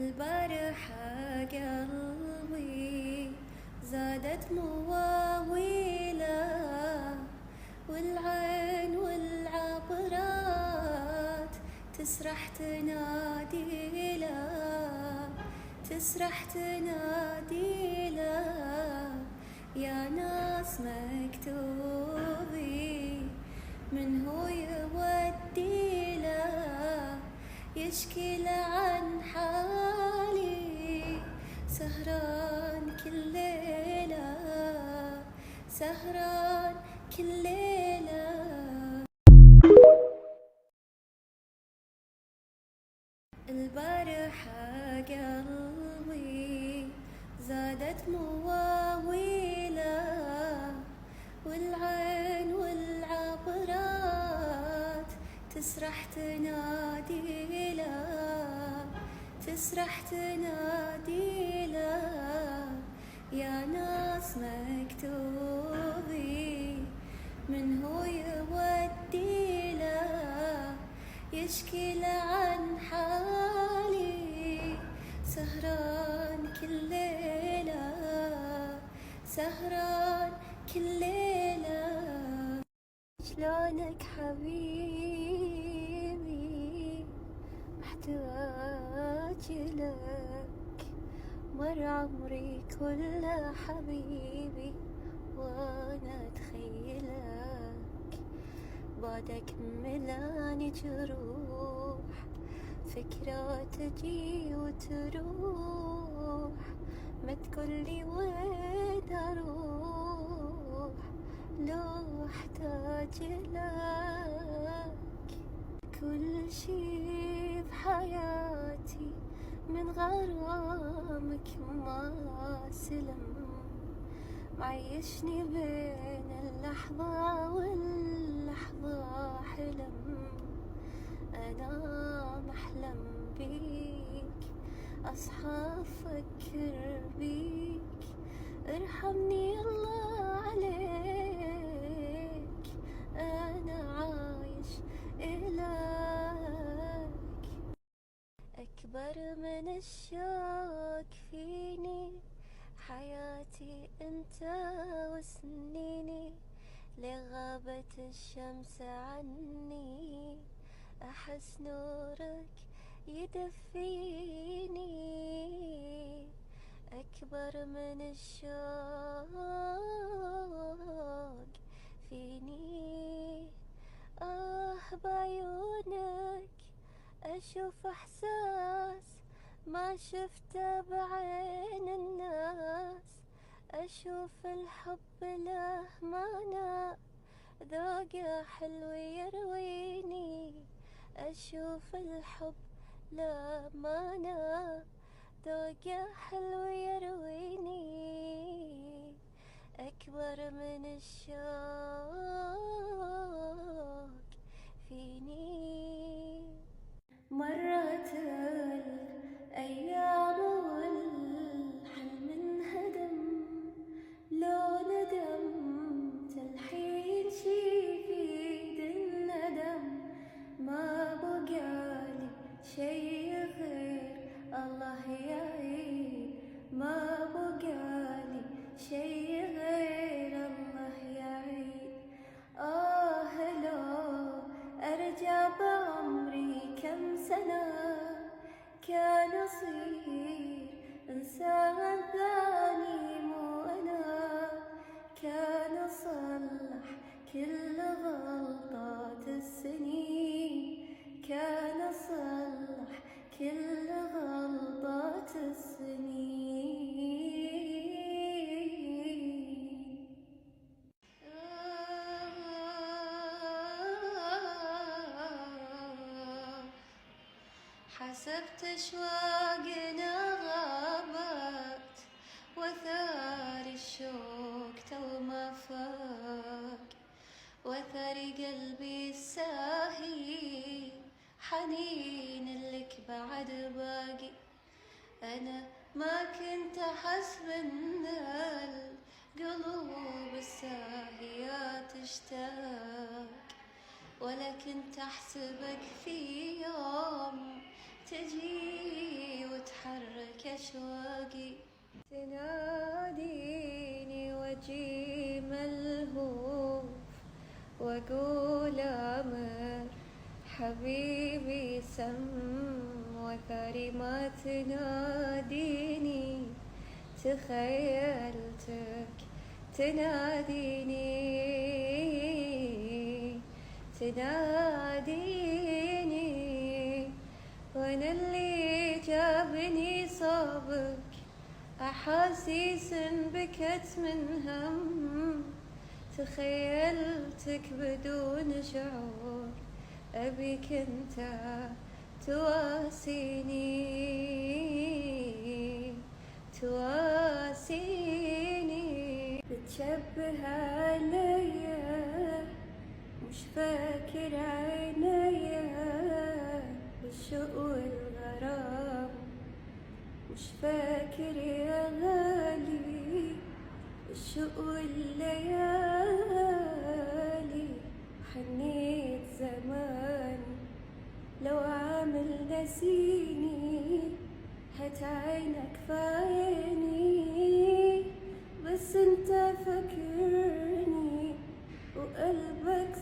البارحة قلبي زادت مواويله، والعين والعبرات تسرح تنادي له، تسرح تنادي له. يا ناس مكتوبي من هو يودي له، يشكي له عن حالي سهران كل ليلة، سهران كل ليلة. البارحة قلبي زادت مواويله، والعين والعبرات تسرح تنادي له، تسرح تنادي له. يا ناس مكتوبي من هو يودي له، يشكي له عن حالي سهران كل ليلة، سهران كل ليلة. شلونك حبيبي محتاج لك، مر عمري كله حبيبي وانا اتخيلك، بعدك ملاني جروح، فكرة تجي وتروح، ما تقولي وين اروح لو احتاج لك. كل شي بحياتي من غرامك ما سلم، معيشني بين اللحظة واللحظة حلم. أنا محلم بيك، أصحى أفكر بيك، ارحمني الله عليك، أنا عايش إلك. أكبر من الشوق فيني حياتي انت وسنيني، لغابة الشمس عني أحس نورك يدفيني. أكبر من الشوق فيني، بعيونك أشوف إحساس ما شفته بعين الناس، أشوف الحب له معنى ذوقه حلو يرويني، أشوف الحب له معنى ذوقه حلو يرويني. أكبر من الشوق فيني. مرت الأيام والحلم انهدم، لو ندمت الحين شي في الندم، ما بقالي شي غير الله يعين، ما بقالي شي غير الله يعين. لو أرجع بعمري كم سنة كان أصير إنسان ثاني مو أنا، كان أصلح كل غلطات السنين، كان أصلح كل غلطات السنين. حسبت أشواقنا غابت، وثار الشوق تو ما فاق، وثر قلبي الساهي حنين لك بعد باقي. أنا ما كنت أحسب إن القلوب الساهية تشتاق، ولا كنت أحسبك في يوم تجي وتحرق أشواقي. تناديني وأجي ملهوف وأقول أمر حبيبي سم وثاري ما تناديني. تخيلتك تناديني وانا اللي جابني صوبك احاسيس بكت من هم. تخيلتك بدون شعور ابيك انت تواسيني. بتشبه عليا مش فاكر عينيا بالشوق والغرام. مش فاكر يا غالي الشوق والليالي. حنيت زمان لو عامل نسيني هات عينك في عيني. بس انت فاكرني وقلبك